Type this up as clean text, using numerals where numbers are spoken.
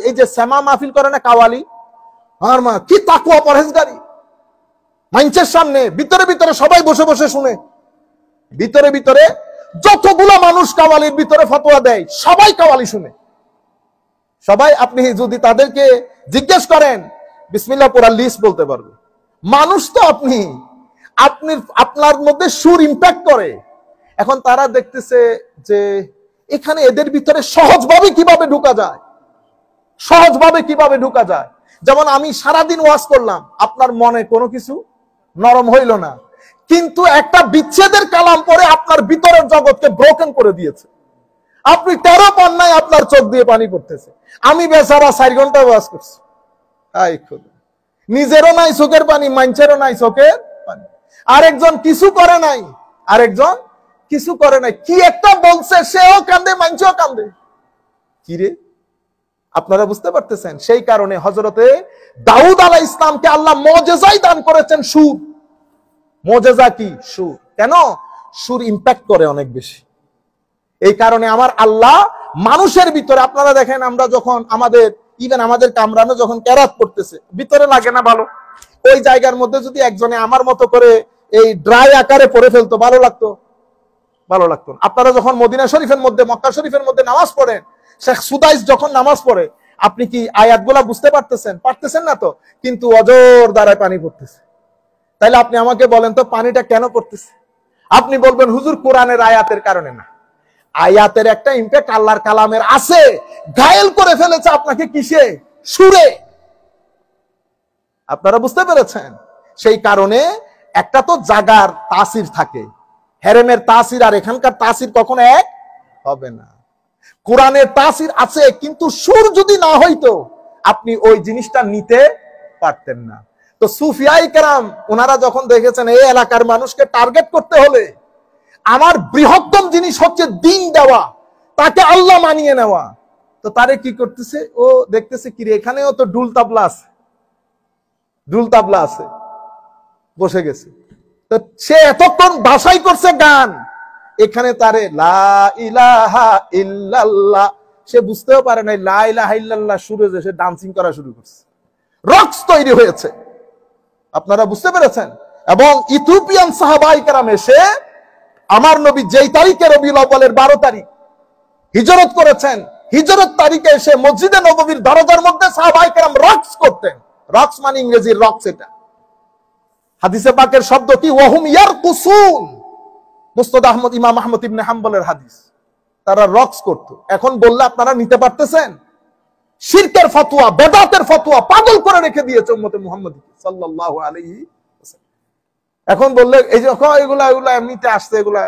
এই যে শ্যামা মাহফিল করে না কাওয়ালি, আমার মা কি তাকওয়া পরহেজগারি, মানুষের সামনে ভিতরে ভিতরে সবাই বসে বসে শুনে, ভিতরে ভিতরে যতগুলো মানুষ কাওয়ালির ভিতরে ফতোয়া দেয় সবাই কাওয়ালি শুনে, সবাই। আপনি যদি তাদেরকে জিজ্ঞেস করেন বিসমিল্লাহ পুরা লিস্ট বলতে পারবে। মানুষ তো আপনি আপনার মধ্যে সুর ইম্প্যাক্ট করে। এখন তারা দেখতেছে যে এখানে এদের ভিতরে সহজভাবে কিভাবে ঢোকা যায়, সহজভাবে কিভাবে ঢোকা যায়। যেমন আমি সারাদিন ওয়াজ করলাম, আপনার মনে কোনো কিছু নরম হইল না, কিন্তু একটা বিচ্ছেদের কালাম পরে আপনার ভিতরের জগৎকে ব্রোকেন করে দিয়েছে। আপনি 13 পান্নায় আপনার চোখ দিয়ে পানি পড়তেছে। আমি বেচারা 4 ঘন্টা ওয়াজ করছি, নিজেরও নাই চোখের পানি, মানুষেরও নাই চোখের পানি। আরেকজন কিছু করে নাই, আরেকজন কিছু করে নাই, কি একটা বলছে সেও কান্দে, মানুষও কান্দে। কি রে, আপনারা বুঝতে পারতেছেন? সেই কারণে হযরতে দাউদ আলাইহিস সালামকে আল্লাহ মুজিজাই দান করেছেন সুর। মুজিজা কি? সুর। কেন? সুর ইম্প্যাক্ট করে অনেক বেশি। এই কারণে আমার আল্লাহ মানুষের ভিতরে, আপনারা দেখেন আমরা যখন আমাদের কামরানো যখন কেরাত করতেছে, ভিতরে লাগে না ভালো? ওই জায়গার মধ্যে যদি একজনে আমার মতো করে এই ড্রাই আকারে পড়ে ফেলতো, ভালো লাগতো? ভালো লাগতো না। আপনারা যখন মদিনা শরীফের মধ্যে, মক্কা শরীফের মধ্যে নামাজ পড়েন, শেখ সুদাইস যখন নামাজ পড়ে, আপনি কি আয়াতগুলা বুঝতে পারতেছেন? পারতেছেন না তো, কিন্তু অজর দ্বারায় পানি পড়তেছে। তাইলে আপনি আমাকে বলেন তো পানিটা কেন পড়তেছে? আপনি বলবেন হুজুর কোরআনের আয়াতের কারণে না। আয়াতের একটা ইম্প্যাক্ট আল্লাহর কালামের আছে, ঘায়েল করে ফেলেছে আপনাকে কিসে? সুরে। আপনারা বুঝতে পেরেছেন? সেই কারণে একটা তো জাগার তাসির থাকে, হেরেমের তাসির আর এখানকার তাসির কখনো এক হবে না। কোরআনের তাসির আছে, কিন্তু সুর যদি না হইতো আপনি ওই জিনিসটা নিতে পারতেন না। তো সুফিয়াই কেরাম ওনারা যখন দেখেছেন এই এলাকার মানুষকে টার্গেট করতে হলে আমার বৃহত্তম জিনিস হচ্ছে দিন দেওয়া, তাকে আল্লাহ মানিয়ে নেওয়া, তো তারে কি করতেছে? ও দেখতেছে কি রে, এখানেও তো ডুল তাবলা আছে, ডুল তাবলা আছে, বসে গেছে। তো সে এতক্ষণ বাসাই করছে গান, এখানে তারে লা ইলাহা ইল্লাল্লাহ, সে বুঝতেও পারে নাই লা ইলাহা ইল্লাল্লাহ সুরে যে সে ডান্সিং করা শুরু করছে, রক্স তৈরি হয়েছে। আপনারা বুঝতে পেরেছেন? এবং ইথিওপিয়ান সাহাবায়ে কেরাম এসে আমার নবী যেই তারিখে রবিউল আউয়ালের 12 তারিখ হিজরত করেছেন, হিজরত তারিখে এসে মসজিদে নববীর দরজার মধ্যে সাহাবায়ে কেরাম রক্স করতেন। রক্স মানে ইংরেজির রক্স, এটা হাদিসে পাকের শব্দ কি? ওয়াহুম ইয়ারকুসুন, মুসনাদ আহমদ, ইমাম আহমদ ইবনে হাম্বলের হাদিস। তারা রক্স করত। এখন বললে আপনারা নিতে পারতেছেন? শিরকের ফতোয়া, বেদাতের ফতোয়া পাগল করে রেখে দিয়েছে উম্মতে মুহাম্মদী সাল্লাল্লাহু আলাইহি ওয়াসাল্লাম। এখন বললে এই যে এগুলা এমনিতে আসছে, এগুলা